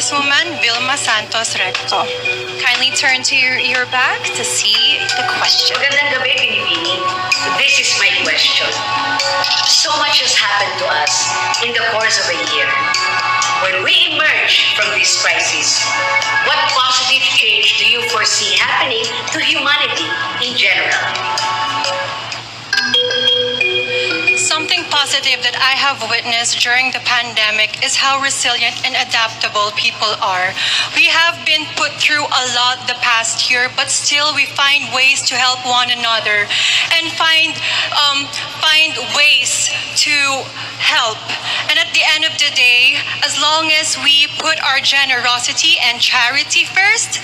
Congresswoman Vilma Santos Recto. Kindly turn to your back to see the question. Magandang gabi, Binibini. This is my question. So much has happened to us in the course of a year. When we emerge from this crisis, what positive change do you foresee happening to humanity in general? Something positive that I have witnessed during the pandemic is how resilient and adaptable people are. We have been put through a lot the past year, but still we find ways to help one another and find ways to help. And at the end of the day, as long as we put our generosity and charity first,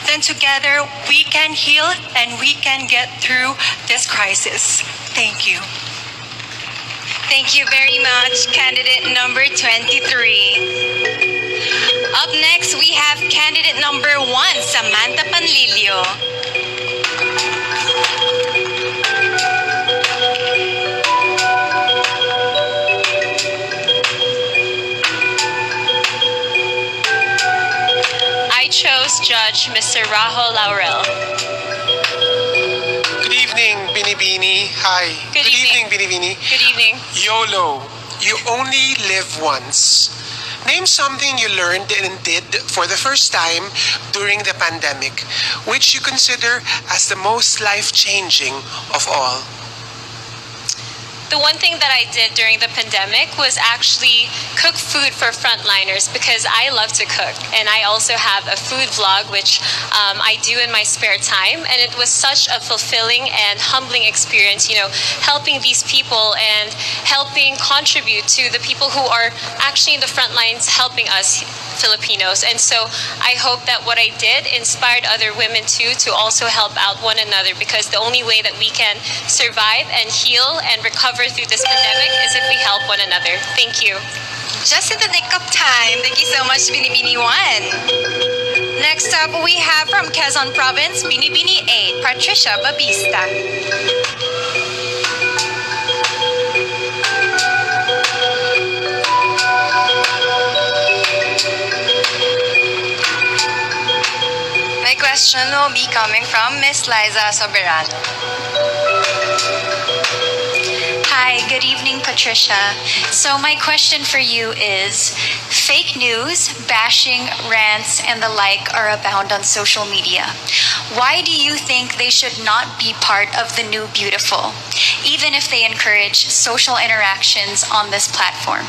then together we can heal and we can get through this crisis. Thank you. Thank you very much, candidate number 23. Up next, we have candidate number 1, Samantha Panlilio. I chose Judge Mr. Rahul Laurel. Good evening, Binibini. Hi. Good evening. Binibini. Good evening. YOLO. You only live once. Name something you learned and did for the first time during the pandemic, which you consider as the most life-changing of all. The one thing that I did during the pandemic was actually cook food for frontliners because I love to cook. And I also have a food vlog, which I do in my spare time. And it was such a fulfilling and humbling experience, helping these people and helping contribute to the people who are actually in the front lines helping us Filipinos. And so I hope that what I did inspired other women too to also help out one another, because the only way that we can survive and heal and recover through this pandemic is if we help one another. Thank you. Just in the nick of time. Thank you so much, Binibini 1. Next up, we have from Quezon Province, Binibini 8, Patricia Babista. My question will be coming from Miss Liza Soberano. Hi, good evening, Patricia. So my question for you is, fake news, bashing, rants, and the like are abound on social media. Why do you think they should not be part of the new beautiful, even if they encourage social interactions on this platform?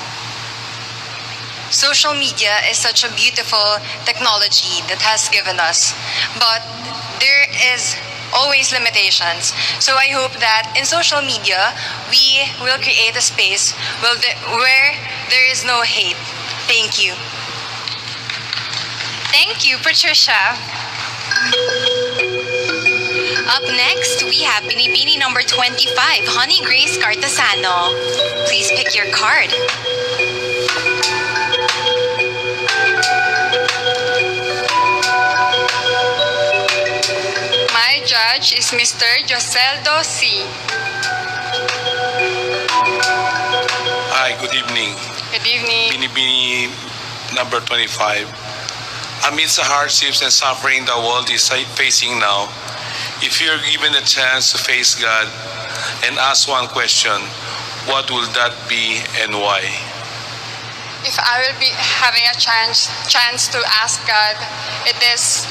Social media is such a beautiful technology that has given us, but there is always limitations. So I hope that in social media, we will create a space where there is no hate. Thank you. Thank you, Patricia. Up next, we have Binibini number 25, Honey Grace Cartasano. Please pick your card. My judge is Mr. Joseldo C. Hi, good evening. Good evening. Binibini number 25. Amidst the hardships and suffering the world is facing now, if you're given a chance to face God and ask one question, what will that be and why? If I will be having a chance to ask God, it is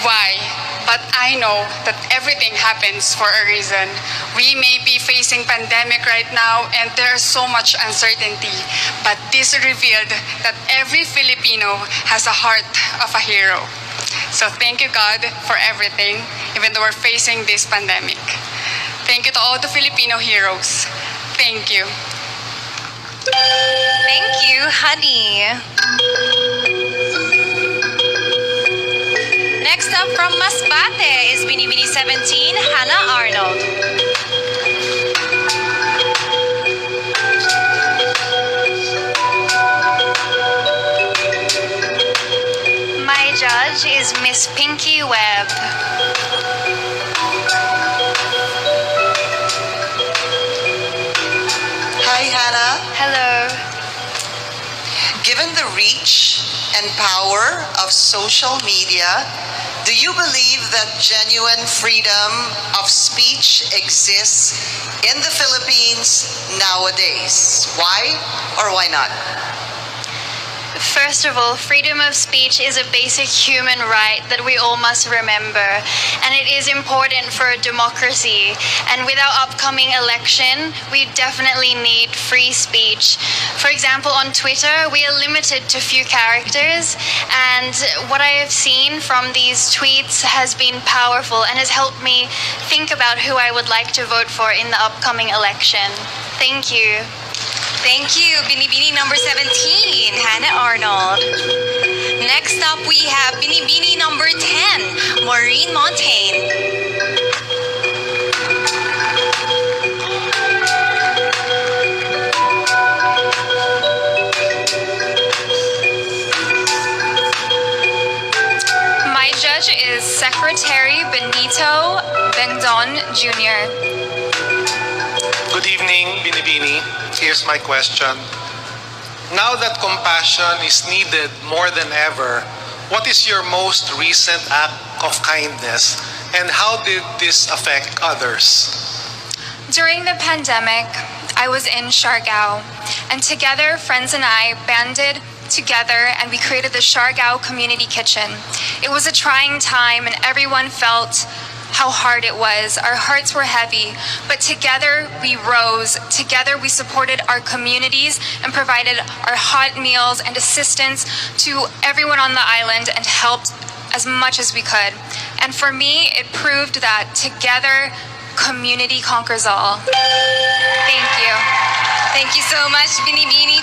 why. But I know that everything happens for a reason. We may be facing pandemic right now and there's so much uncertainty, but this revealed that every Filipino has a heart of a hero. So thank you, God, for everything, even though we're facing this pandemic. Thank you to all the Filipino heroes. Thank you. Thank you, honey. Next up from Masbate is Binibini 17, Hannah Arnold. My judge is Miss Pinky Webb. Hi, Hannah. Hello. Given reach and power of social media, do you believe that genuine freedom of speech exists in the Philippines nowadays? Why or why not? First of all, freedom of speech is a basic human right that we all must remember, and it is important for a democracy. And with our upcoming election, we definitely need free speech. For example, on Twitter, we are limited to few characters, and what I have seen from these tweets has been powerful and has helped me think about who I would like to vote for in the upcoming election. Thank you. Thank you, Binibining number 17, Hannah Arnold. Next up, we have Binibining number 10, Maureen Montagne. My judge is Secretary Benito Bendon Jr. Good evening, Binibini. Here's my question. Now that compassion is needed more than ever, what is your most recent act of kindness and how did this affect others? During the pandemic, I was in Siargao, and together, friends and I banded together and we created the Siargao Community Kitchen. It was a trying time and everyone felt how hard it was. Our hearts were heavy, but together we rose. Together we supported our communities and provided our hot meals and assistance to everyone on the island and helped as much as we could. And for me, it proved that together, community conquers all. Thank you. Thank you so much, Binibini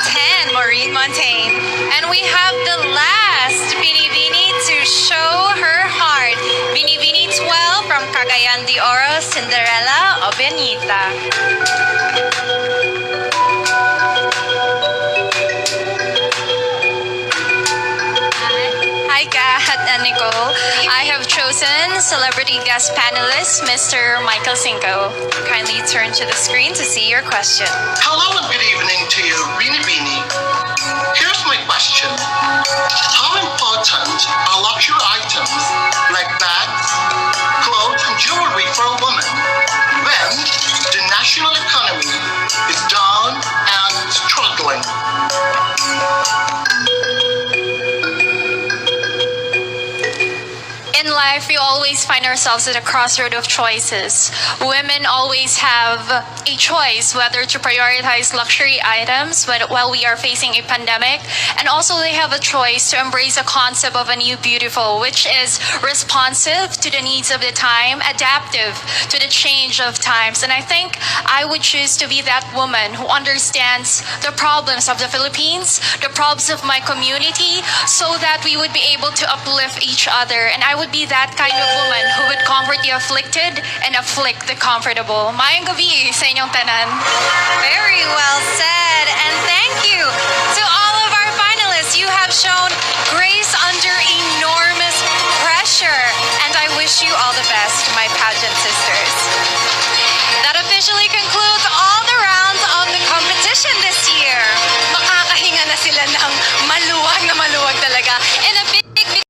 10, Maureen Montagne. And we have the last Binibini to show her heart. Binibini 12 from Cagayan de Oro, Cinderella, Obeñita. Hi, Kat and Nicole. I have chosen celebrity guest panelist, Mr. Michael Cinco. Kindly turn to the screen to see your question. Hello and good evening to you, Binibini. Here's my question. How important are luxury items like bags, clothes, and jewelry for a woman when the national economy is down and struggling? In life, we always find ourselves at a crossroad of choices. Women always have a choice whether to prioritize luxury items while we are facing a pandemic, and also they have a choice to embrace a concept of a new beautiful, which is responsive to the needs of the time, adaptive to the change of times. And I think I would choose to be that woman who understands the problems of the Philippines, the problems of my community, so that we would be able to uplift each other. And I would be that kind of woman who would comfort the afflicted and afflict the comfortable. Mayang gabi sa inyong tanan. Very well said, and thank you to all of our finalists. You have shown grace under enormous pressure, and I wish you all the best, my pageant sisters. That officially concludes all